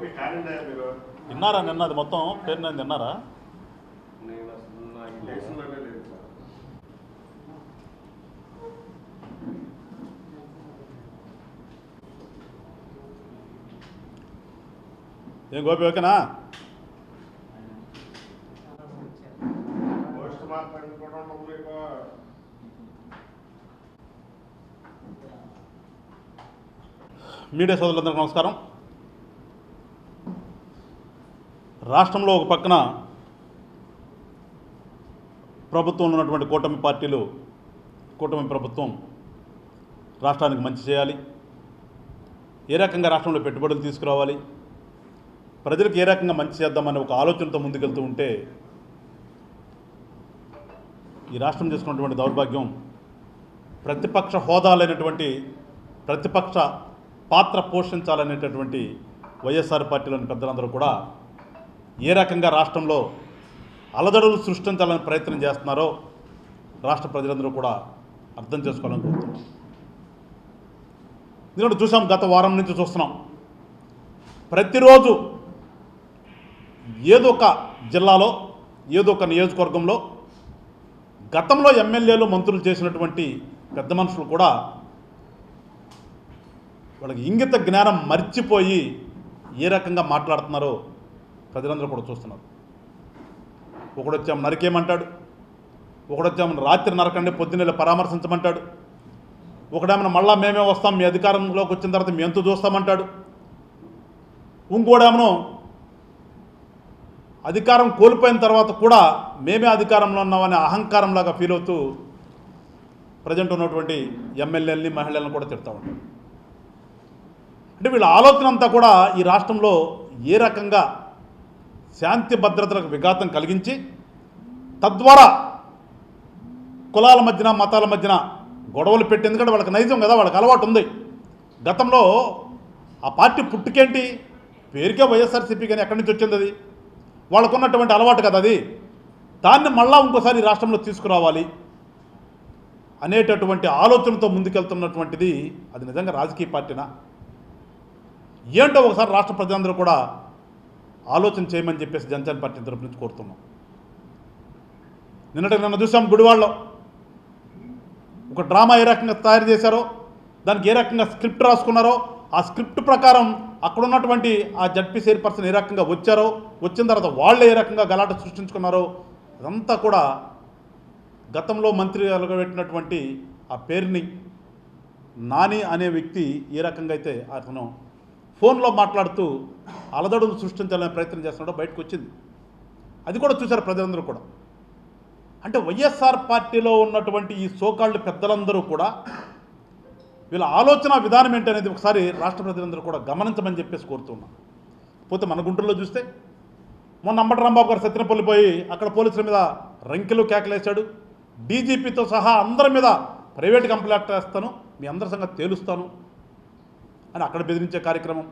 విన్నారా నిన్న అది మొత్తం పేరు నేను విన్నారా? ఏం గోపి ఓకేనా? మీడియా సోదరులందరికీ నమస్కారం. రాష్ట్రంలో ఒక పక్కన ప్రభుత్వంలో ఉన్నటువంటి కూటమి పార్టీలు, కూటమి ప్రభుత్వం రాష్ట్రానికి మంచి చేయాలి, ఏ రకంగా రాష్ట్రంలో పెట్టుబడులు తీసుకురావాలి, ప్రజలకు ఏ రకంగా మంచి చేద్దామనే ఒక ఆలోచనతో ముందుకెళ్తూ ఉంటే ఈ రాష్ట్రం చేసుకున్నటువంటి దౌర్భాగ్యం ప్రతిపక్ష హోదా లేనటువంటి, ప్రతిపక్ష పాత్ర పోషించాలనేటటువంటి వైఎస్ఆర్ పార్టీలోని పెద్దలందరూ కూడా ఏ రకంగా రాష్ట్రంలో అలజడులు సృష్టించాలని ప్రయత్నం చేస్తున్నారో రాష్ట్ర ప్రజలందరూ కూడా అర్థం చేసుకోవాలని కోరుతున్నాం. ఎందుకంటే చూసాం, గత వారం నుంచి చూస్తున్నాం, ప్రతిరోజు ఏదో ఒక జిల్లాలో, ఏదో ఒక నియోజకవర్గంలో గతంలో ఎమ్మెల్యేలు, మంత్రులు చేసినటువంటి పెద్ద మనుషులు కూడా వాళ్ళకి ఇంగిత జ్ఞానం మర్చిపోయి ఏ రకంగా మాట్లాడుతున్నారో ప్రజలందరూ కూడా చూస్తున్నారు. ఒకడొచ్చాము నరికేయమంటాడు, ఒకడొచ్చాము రాత్రి నరకండి పొద్దున్నెళ్ళి పరామర్శించమంటాడు, ఒకడేమన్నా మళ్ళా మేమే వస్తాం, మీ అధికారంలోకి వచ్చిన తర్వాత మీ ఎంత చూస్తామంటాడు, ఇంకోడేమో అధికారం కోల్పోయిన తర్వాత కూడా మేమే అధికారంలో ఉన్నామనే అహంకారంలాగా ఫీల్ అవుతూ ప్రజెంట్ ఉన్నటువంటి ఎమ్మెల్యేలని, మహిళలను కూడా తిడతా ఉంటాడు. అంటే వీళ్ళ ఆలోచన అంతా కూడా ఈ రాష్ట్రంలో ఏ రకంగా శాంతి భద్రతలకు విఘాతం కలిగించి తద్వారా కులాల మధ్యన, మతాల మధ్యన గొడవలు పెట్టి, ఎందుకంటే వాళ్ళకి నైజం కదా, వాళ్ళకి అలవాటు ఉంది. గతంలో ఆ పార్టీ పుట్టుకేంటి, పేరుకే వైఎస్ఆర్సీపీ, కానీ ఎక్కడి నుంచి వచ్చింది అది, వాళ్ళకు ఉన్నటువంటి అలవాటు కదా అది. దాన్ని మళ్ళా ఇంకోసారి ఈ రాష్ట్రంలో తీసుకురావాలి అనేటటువంటి ఆలోచనతో ముందుకెళ్తున్నటువంటిది అది నిజంగా రాజకీయ పార్టీనా ఏంటో ఒకసారి రాష్ట్ర ప్రజలందరూ కూడా ఆలోచన చేయమని చెప్పేసి జనసేన పార్టీ తరపు నుంచి కోరుతున్నాం. నిన్న చూసాం, గుడివాడలో ఒక డ్రామా ఏ రకంగా తయారు చేశారో, దానికి ఏ రకంగా స్క్రిప్ట్ రాసుకున్నారో, ఆ స్క్రిప్ట్ ప్రకారం అక్కడ ఉన్నటువంటి ఆ జడ్పీ చైర్పర్సన్ ఏ రకంగా వచ్చారో, వచ్చిన తర్వాత వాళ్ళే ఏ రకంగా గలాట సృష్టించుకున్నారో, అదంతా కూడా గతంలో మంత్రి పెట్టినటువంటి ఆ పేరుని నాని అనే వ్యక్తి ఏ రకంగా అయితే అతను ఫోన్లో మాట్లాడుతూ అలజడులు సృష్టించాలనే ప్రయత్నం చేస్తున్నాడో బయటకు వచ్చింది. అది కూడా చూశారు ప్రజలందరూ కూడా. అంటే వైఎస్ఆర్ పార్టీలో ఉన్నటువంటి ఈ సోకాళ్ళు పెద్దలందరూ కూడా వీళ్ళ ఆలోచన విధానం ఏంటనేది ఒకసారి రాష్ట్ర ప్రజలందరూ కూడా గమనించమని చెప్పేసి కోరుతున్నాం. పోతే మన గుంటూరులో చూస్తే మొన్న అంబటి రాంబాబు గారు సత్యనపల్లి పోయి అక్కడ పోలీసుల మీద రంకెలు కేకలేశాడు. డీజీపీతో సహా అందరి మీద ప్రైవేట్ కంప్లైంట్ వేస్తాను, మీ అందరి సంగతి తేలుస్తాను అని అక్కడ బెదిరించే కార్యక్రమం.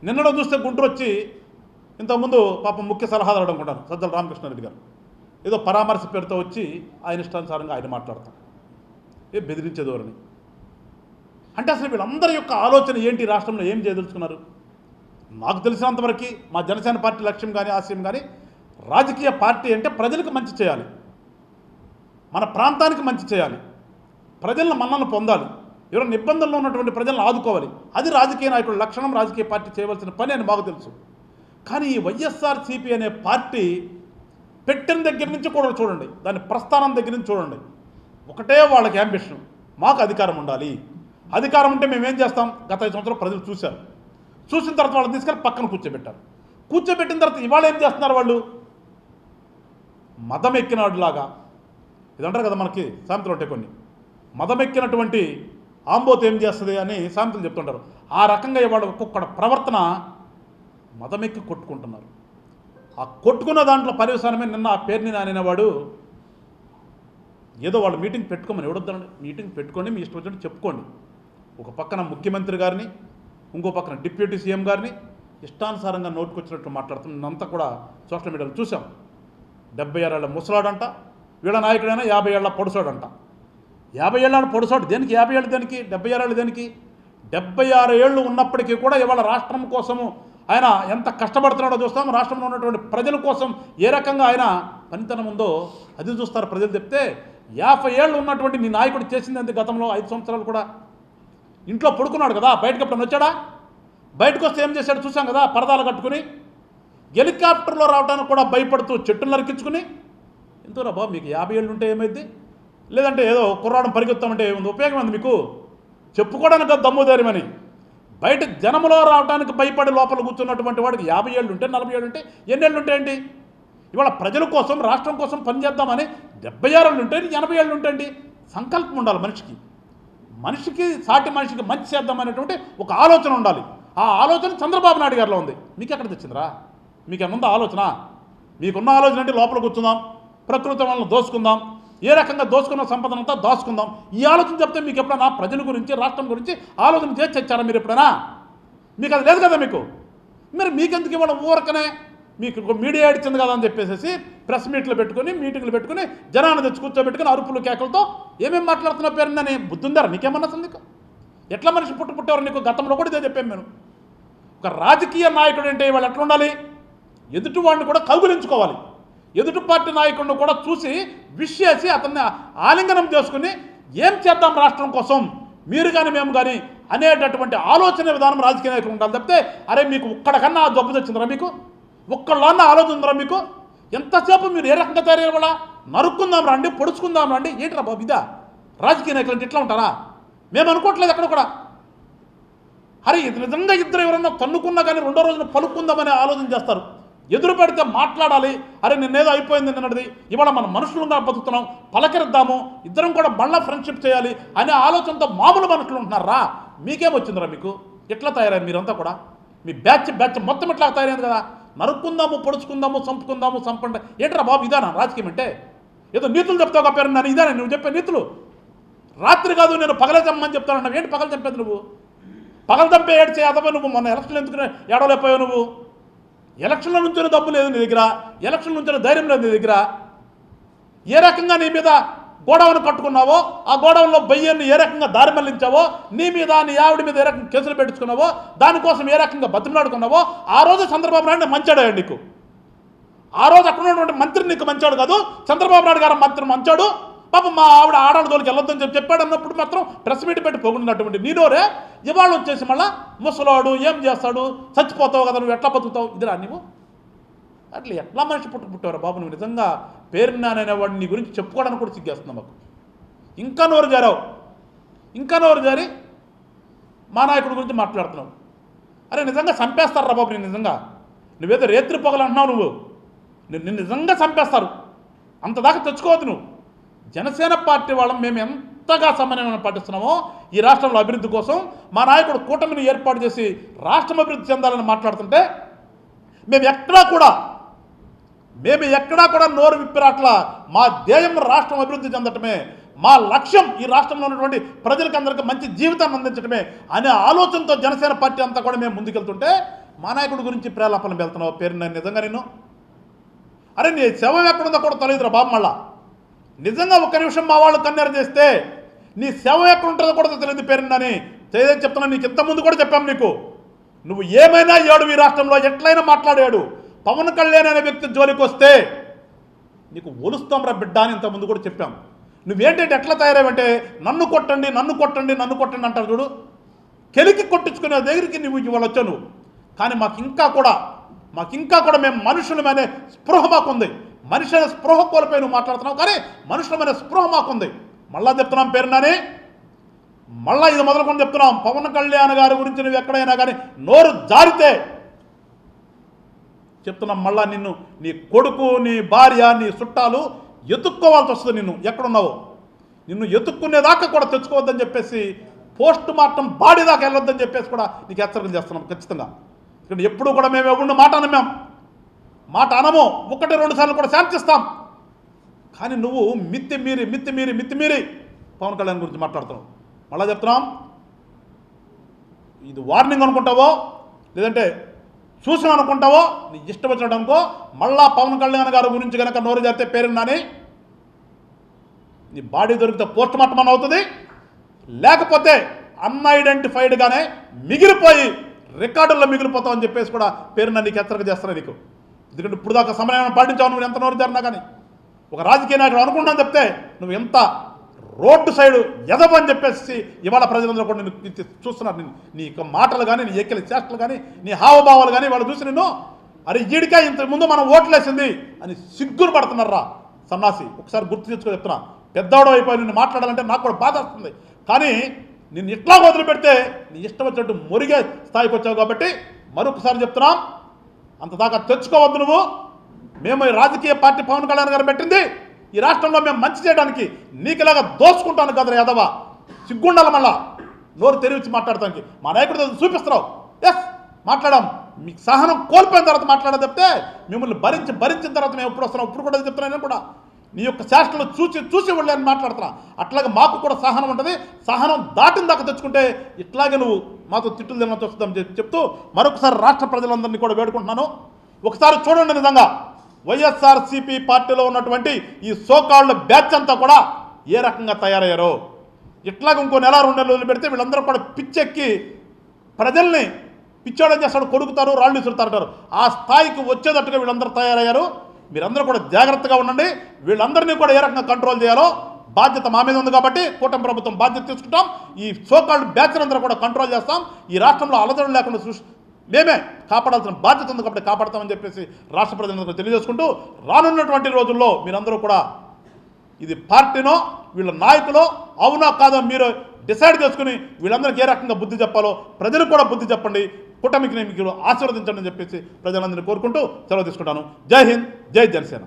నిన్నలో చూస్తే గుంటూరు వచ్చి ఇంతకుముందు పాపం ముఖ్య సలహాదారు అనుకుంటారు సజ్జల రామకృష్ణారెడ్డి గారు ఏదో పరామర్శ పేరుతో వచ్చి ఆయన ఇష్టానుసారంగా ఆయన మాట్లాడతాం, బెదిరించే ధోరణి. అంటే అసలు వీళ్ళందరి యొక్క ఆలోచన ఏంటి, రాష్ట్రంలో ఏం చేయదలుచుకున్నారు? నాకు తెలిసినంతవరకు మా జనసేన పార్టీ లక్ష్యం కానీ ఆశయం కానీ, రాజకీయ పార్టీ అంటే ప్రజలకు మంచి చేయాలి, మన ప్రాంతానికి మంచి చేయాలి, ప్రజలను మన్నను పొందాలి, ఎవరైనా ఇబ్బందుల్లో ఉన్నటువంటి ప్రజలను ఆదుకోవాలి. అది రాజకీయ నాయకుల లక్షణం, రాజకీయ పార్టీ చేయవలసిన పని అని మాకు తెలుసు. కానీ ఈ వైఎస్ఆర్సీపీ అనే పార్టీ పెట్టిన దగ్గర నుంచి కూడా చూడండి, దాని ప్రస్థానం దగ్గర నుంచి చూడండి, ఒకటే వాళ్ళకి యాంబిషన్, మాకు అధికారం ఉండాలి. అధికారం ఉంటే మేమేం చేస్తాం? గత 5 సంవత్సరాలు ప్రజలు చూశారు. చూసిన తర్వాత వాళ్ళని తీసుకెళ్ళి పక్కన కూర్చోబెట్టారు. కూర్చోబెట్టిన తర్వాత ఇవాళ ఏం చేస్తున్నారు వాళ్ళు? మదం ఎక్కినలాగా, ఇదంటారు కదా మనకి సామెతలు ఉంటాయి కొన్ని, మదం ఎక్కినటువంటి ఆంబోత్ ఏం చేస్తుంది అని సామెతలు చెప్తుంటారు. ఆ రకంగా ఇవాళ ఒక్కొక్క ప్రవర్తన మదమెక్కి కొట్టుకుంటున్నారు. ఆ కొట్టుకున్న దాంట్లో పర్యవసానమే నిన్న ఆ పేరుని అనేవాడు ఏదో వాళ్ళు మీటింగ్ పెట్టుకోమని ఎవడొద్దండి, మీటింగ్ పెట్టుకోండి, మీ ఇష్టం వచ్చినట్టు చెప్పుకోండి. ఒక పక్కన ముఖ్యమంత్రి గారిని, ఇంకో పక్కన డిప్యూటీ సీఎం గారిని ఇష్టానుసారంగా నోటుకొచ్చినట్టు మాట్లాడుతున్నంతా కూడా సోషల్ మీడియాలో చూసాం. 76 ఏళ్ల ముసలాడంట, వీళ్ళ నాయకుడైనా 50 ఏళ్ల పొడుసాడంట. 50 ఏళ్ళ పొడుసాడు దేనికి? 50 ఏళ్ళు దేనికి? 76 ఏళ్ళు దేనికి? 76 ఏళ్ళు ఉన్నప్పటికీ కూడా ఇవాళ రాష్ట్రం కోసము ఆయన ఎంత కష్టపడుతున్నాడో చూస్తాం. రాష్ట్రంలో ఉన్నటువంటి ప్రజల కోసం ఏ రకంగా ఆయన పనితనం ఉందో అది చూస్తారు ప్రజలు. చెప్తే 50 ఏళ్ళు ఉన్నటువంటి నీ నాయకుడు చేసింది అంతే. గతంలో 5 సంవత్సరాలు కూడా ఇంట్లో పడుకున్నాడు కదా, బయటకు ఎప్పుడన్నా వచ్చాడా? బయటకు వస్తే ఏం చేశాడు చూసాం కదా, పరదాలు కట్టుకుని హెలికాప్టర్లో రావడానికి కూడా భయపడుతూ చెట్టును నరికించుకుని. ఎంతోరా బాబు, మీకు 50 ఏళ్ళు ఉంటే ఏమైంది? లేదంటే ఏదో కుర్రాడం పరిగెత్తామంటే ఏముంది ఉపయోగం ఉంది మీకు? చెప్పుకోవడానికి దమ్ము ధైర్యమని. బయట జనంలో రావడానికి భయపడి లోపల కూర్చున్నటువంటి వాడికి 50 ఏళ్ళు ఉంటే 40 ఏళ్ళు ఉంటే ఎన్నేళ్ళు ఉంటాయండి? ఇవాళ ప్రజల కోసం రాష్ట్రం కోసం పనిచేద్దామని 76 ఏళ్ళు ఉంటాయి, 80 ఏళ్ళు ఉంటాయండి. సంకల్పం ఉండాలి మనిషికి సాటి మనిషికి మంచి చేద్దామనేటువంటి ఒక ఆలోచన ఉండాలి. ఆ ఆలోచన చంద్రబాబు నాయుడు గారిలో ఉంది. మీకు ఎక్కడ తెచ్చిందిరా? మీకేముందా ఆలోచన? మీకున్న ఆలోచన అంటే లోపల కూర్చుందాం, ప్రకృతి వలన దోసుకుందాం, ఏ రకంగా దోసుకున్న సంపదనంతా దాచుకుందాం. ఈ ఆలోచన చెప్తే మీకు ఎప్పుడైనా ప్రజల గురించి రాష్ట్రం గురించి ఆలోచన చేసి తెచ్చారా మీరు ఎప్పుడైనా? మీకు అది లేదు కదా. మరి మీకెందుకు ఇవ్వడం? ఊరకనే మీకు మీడియా ఇచ్చింది కదా అని చెప్పేసి ప్రెస్ మీట్లు పెట్టుకుని మీటింగ్లు పెట్టుకుని జనాన్ని తెచ్చి కూర్చోబెట్టుకుని అరుపులు కేకలతో ఏమేమి మాట్లాడుతున్నా పేరుందని బుద్ధుందారా నీకేమన్నా? అసలు నీకు ఎట్లా మనిషి పుట్టేవారు? నీకు గతంలో కూడా ఇదే చెప్పాను నేను. ఒక రాజకీయ నాయకుడు అంటే వాళ్ళు ఎట్లా ఉండాలి? ఎదుటి వాడిని కూడా కౌగులించుకోవాలి. ఎదుటి పార్టీ నాయకుడిని కూడా చూసి విష్ చేసి అతన్ని ఆలింగనం చేసుకుని ఏం చేద్దాం రాష్ట్రం కోసం మీరు కానీ మేము కానీ అనేటటువంటి ఆలోచన విధానం రాజకీయ నాయకులు ఉండాలి. తప్పితే అరే మీకు ఒక్కడికన్నా ఆ జబ్బు తెచ్చిందిరా, మీకు ఒక్కళ్ళన్నా ఆలోచన ఉందిరా మీకు? ఎంతసేపు మీరు ఏ రకంగా తయారయ్యేవాళ్ళ? నరుక్కుందాం రండి, పొడుచుకుందాం రండి. ఏంట్రా బాబు ఇదా రాజకీయ నాయకులు అంటే? ఇట్లా ఉంటారా? మేము అనుకోవట్లేదు ఎక్కడ కూడా. అరే ఇది నిజంగా ఇద్దరు ఎవరన్నా తన్నుకున్నా కానీ రెండో రోజున పలుక్కుందామనే ఆలోచన చేస్తారు. ఎదురు పెడితే మాట్లాడాలి. అరే నిన్నేదో అయిపోయింది నిన్నటిది, ఇవాళ మనం మనుషులుగా బతుకుతున్నాం, పలకరిద్దాము, ఇద్దరం కూడా మళ్ళీ ఫ్రెండ్షిప్ చేయాలి అనే ఆలోచనతో మామూలు మనుషులు ఉంటున్నారా? మీకేమొచ్చిందిరా? మీకు ఎట్లా తయారయ్యారు మీరంతా కూడా? మీ బ్యాచ్ మొత్తం ఇట్లా తయారైంది కదా. నరుక్కుందాము, పొడుచుకుందాము, చంపుకుందాము, చంపండి. ఏంట్రా బాబు ఇదానా రాజకీయం అంటే? ఏదో నీతులు చెప్తావు ఒక పేరు నన్ను, ఇదానా నువ్వు చెప్పే నీతులు? రాత్రి కాదు నేను పగలే చంపమని చెప్తాను. ఏంటి పగలు చంపేది నువ్వు? పగలు చంపే ఏడ్చే అదవే నువ్వు. మొన్న ఎలక్షన్లు ఎందుకు ఏడవలేకపోయావు నువ్వు? ఎలక్షన్ల నుంచో డబ్బు లేదు నీ దగ్గర, ఎలక్షన్ నుంచో ధైర్యం లేదు నీ దగ్గర. ఏ రకంగా నీ మీద గోడౌన్ కట్టుకున్నావో, ఆ గోడౌన్లో బయ్యన్ని ఏ రకంగా దారి మళ్లించావో, నీ మీద నీ ఆవిడ మీద ఏ రకంగా కేసులు పెట్టుకున్నావో, దానికోసం ఏ రకంగా బతిమలాడుకున్నావో, ఆ రోజు చంద్రబాబు నాయుడు మంచాడు నీకు. ఆ రోజు అక్కడ ఉన్నటువంటి మంత్రి నీకు మంచాడు కాదు, చంద్రబాబు నాయుడు గారు మంత్రి మంచాడు. పాపం మా ఆవిడ ఆడాళ్ళతోలికి వెళ్ళొద్దని చెప్పాడు అన్నప్పుడు మాత్రం ప్రెస్ మీట్ పెట్టి పొగిడినటువంటి నీనోరే ఇవాళ వచ్చేసి మళ్ళా ముసలాడు ఏం చేస్తాడు, చచ్చిపోతావు కదా, నువ్వు ఎట్లా బతుకుతావు? ఇదిరా నువ్వు? అట్లా ఎట్లా మనిషి పుట్టారు బాబు నువ్వు? నిజంగా పేరున్నాననేవాడిని నీ గురించి చెప్పుకోవడానికి కూడా సిగ్గేస్తున్నావు మాకు. ఇంకా నోరు జారి మా నాయకుడి గురించి మాట్లాడుతున్నావు. అరే నిజంగా చంపేస్తారా బాబు నేను? నిజంగా నువ్వేదో రేత్రి పొగలు అంటున్నావు. నిన్ను నిజంగా చంపేస్తారు. అంతదాకా తెచ్చుకోవద్దు నువ్వు. జనసేన పార్టీ వాళ్ళం మేము ఎంతగా సమన్వయం పాటిస్తున్నామో ఈ రాష్ట్రంలో అభివృద్ధి కోసం మా నాయకుడు కూటమిని ఏర్పాటు చేసి రాష్ట్రం అభివృద్ధి చెందాలని మాట్లాడుతుంటే మేము ఎక్కడా కూడా నోరు విప్పిరాట్లా. మా ధ్యేయం రాష్ట్రం అభివృద్ధి చెందటమే, మా లక్ష్యం ఈ రాష్ట్రంలో ఉన్నటువంటి ప్రజలకు అందరికీ మంచి జీవితాన్ని అందించడమే అనే ఆలోచనతో జనసేన పార్టీ అంతా కూడా మేము ముందుకెళ్తుంటే మా నాయకుడి గురించి ప్రేలాపన వెళ్తున్నావు పేరు. నేను నిజంగా నేను అరే నీ శవం ఎక్కడుందో కూడా తెలియదురా బాబు. మళ్ళా నిజంగా ఒక్క నిమిషం మా వాళ్ళు కన్నెర చేస్తే నీ శవం ఎక్కడ ఉంటుందో కూడా తెలియదు పేరుందని తెలియదని చెప్తున్నా. నీకు ఇంతకుముందు కూడా చెప్పాము నీకు. నువ్వు ఏమైనా ఏడు ఈ రాష్ట్రంలో ఎట్లయినా మాట్లాడాడు. పవన్ కళ్యాణ్ అనే వ్యక్తి జోలికి వస్తే నీకు ఒలుస్తాం రా బిడ్డ అని ఇంతకుముందు కూడా చెప్పాం. నువ్వేంటంటే ఎట్లా తయారావంటే నన్ను కొట్టండి అంటారు చూడు. కెలికి కొట్టించుకునే దగ్గరికి నువ్వు ఇవాళ వచ్చావు నువ్వు. కానీ మాకు ఇంకా కూడా మేము మనుషులమనే స్పృహ మాకుంది. మనిషి అనే స్పృహ కోల్పోయి నువ్వు మాట్లాడుతున్నావు, కానీ మనుషులమనే స్పృహ మాకుంది. మళ్ళా చెప్తున్నాం పేరున్నాని, మళ్ళా ఇది మొదలుకొని చెప్తున్నాం. పవన్ కళ్యాణ్ గారి గురించి నువ్వు ఎక్కడైనా కానీ నోరు జారితే చెప్తున్నాం మళ్ళా నిన్ను నీ కొడుకు, నీ భార్య, నీ చుట్టాలు ఎత్తుక్కోవాల్సి వస్తుంది. నిన్ను ఎక్కడున్నావో నిన్ను ఎత్తుక్కునేదాకా కూడా తెచ్చుకోవద్దని చెప్పేసి, పోస్ట్ మార్టం బాడీ దాకా వెళ్ళొద్దని చెప్పేసి కూడా నీకు హెచ్చరికలు చేస్తున్నాం ఖచ్చితంగా. ఇక్కడ ఎప్పుడు కూడా మేము ఎవరిని మాట అనము, 1-2 సార్లు కూడా శాంతిస్తాం. కానీ నువ్వు మిత్తిమీరి పవన్ కళ్యాణ్ గురించి మాట్లాడుతున్నావు. మళ్ళా చెప్తున్నాం, ఇది వార్నింగ్ అనుకుంటావో లేదంటే సూచన అనుకుంటావో నీ ఇష్టం వచ్చినట్టుకో. మళ్ళా పవన్ కళ్యాణ్ గారి గురించి కనుక నోరు జరితే పేరున్నాని నీ బాడీ దొరికితే పోస్ట్ మార్టం అవుతుంది, లేకపోతే అన్ఐడెంటిఫైడ్గానే మిగిలిపోయి రికార్డుల్లో మిగిలిపోతామని చెప్పేసి కూడా పేరున నీకు హెచ్చరిక చేస్తాను నీకు. ఎందుకంటే ఇప్పుడు దాకా సమయం పాటించావు, నువ్వు ఎంత నోరు జరినా కానీ ఒక రాజకీయ నాయకుడు అనుకుంటాను చెప్తే నువ్వు ఎంత రోడ్డు సైడు ఎదవని చెప్పేసి ఇవాళ ప్రజలందరూ కూడా నేను చూస్తున్నారు. నీ యొక్క మాటలు కానీ, నీ ఎక్కిల చేష్టలు కానీ, నీ హావభావాలు కానీ వాళ్ళు చూసి నిన్ను అరే ఈడికా ఇంత ముందు మనం ఓట్లేసింది అని సిగ్గురు పడుతున్నారా సన్నాసి. ఒకసారి గుర్తు తెచ్చుకో చెప్తున్నా. పెద్దవాడు అయిపోయి నిన్ను మాట్లాడాలంటే నాకు కూడా బాధ వస్తుంది. కానీ నిన్ను ఇట్లా వదిలిపెడితే నీ ఇష్టం వచ్చినట్టు మురిగే స్థాయికి వచ్చావు కాబట్టి మరొకసారి చెప్తున్నాం, అంతదాకా తెచ్చుకోవద్దు నువ్వు. మేము ఈ రాజకీయ పార్టీ పవన్ కళ్యాణ్ గారు పెట్టింది ఈ రాష్ట్రంలో మేము మంచి చేయడానికి, నీకు ఇలాగా దోచుకుంటాను కదరా యాదవ. సిగ్గుండాలి మళ్ళా నోరు తెరిచి మాట్లాడటానికి. మా నాయకుడు చూపిస్తున్నావు. ఎస్ మాట్లాడాం, మీకు సహనం కోల్పోయిన తర్వాత మాట్లాడడం చెప్తే మిమ్మల్ని భరించిన తర్వాత మేము ఎప్పుడు వస్తున్నాం. ఇప్పుడు కూడా చెప్తున్నాను నేను కూడా నీ యొక్క శాస్త్రాలు చూసి వెళ్ళని మాట్లాడుతున్నా. అట్లాగే మాకు కూడా సహనం ఉంటుంది. సహనం దాటిన దాకా తెచ్చుకుంటే ఇట్లాగే నువ్వు మాతో తిట్టులు తినవచ్చు వస్తుందని చెప్తూ మరొకసారి రాష్ట్ర ప్రజలందరినీ కూడా వేడుకుంటున్నాను. ఒకసారి చూడండి, నిజంగా వైఎస్ఆర్సీపీ పార్టీలో ఉన్నటువంటి ఈ సోకాళ్ళ బ్యాచ్ అంతా కూడా ఏ రకంగా తయారయ్యారో. ఇట్లాగ ఇంకో నెల 2 నెలలు వదిలిపెడితే వీళ్ళందరూ కూడా పిచ్చెక్కి ప్రజల్ని పిచ్చోడం చేస్తాడు, కొడుకుతారు, రాళ్ళు విసురుతారు. ఆ స్థాయికి వచ్చేటట్టుగా వీళ్ళందరూ తయారయ్యారు. మీరందరూ కూడా జాగ్రత్తగా ఉండండి. వీళ్ళందరినీ కూడా ఏ రకంగా కంట్రోల్ చేయాలో బాధ్యత మా మీద ఉంది కాబట్టి కూటమి ప్రభుత్వం బాధ్యత తీసుకుంటాం. ఈ సోకాళ్ళు బ్యాచ్ అందరూ కూడా కంట్రోల్ చేస్తాం. ఈ రాష్ట్రంలో అలజడులు లేకుండా మేమే కాపాడాల్సిన బాధ్యత ఉంది కాబట్టి కాపాడతామని చెప్పేసి రాష్ట్ర ప్రజలందరూ తెలియజేసుకుంటూ రానున్నటువంటి రోజుల్లో మీరందరూ కూడా ఇది పార్టీనో వీళ్ళ నాయకులో అవునా కాదో మీరు డిసైడ్ చేసుకుని వీళ్ళందరికీ ఏ రకంగా బుద్ధి చెప్పాలో ప్రజలకు కూడా బుద్ధి చెప్పండి. కూటమికి మీకు ఆశీర్వదించండి అని చెప్పేసి ప్రజలందరినీ కోరుకుంటూ సెలవు తీసుకుంటాను. జై హింద్, జై జనసేన.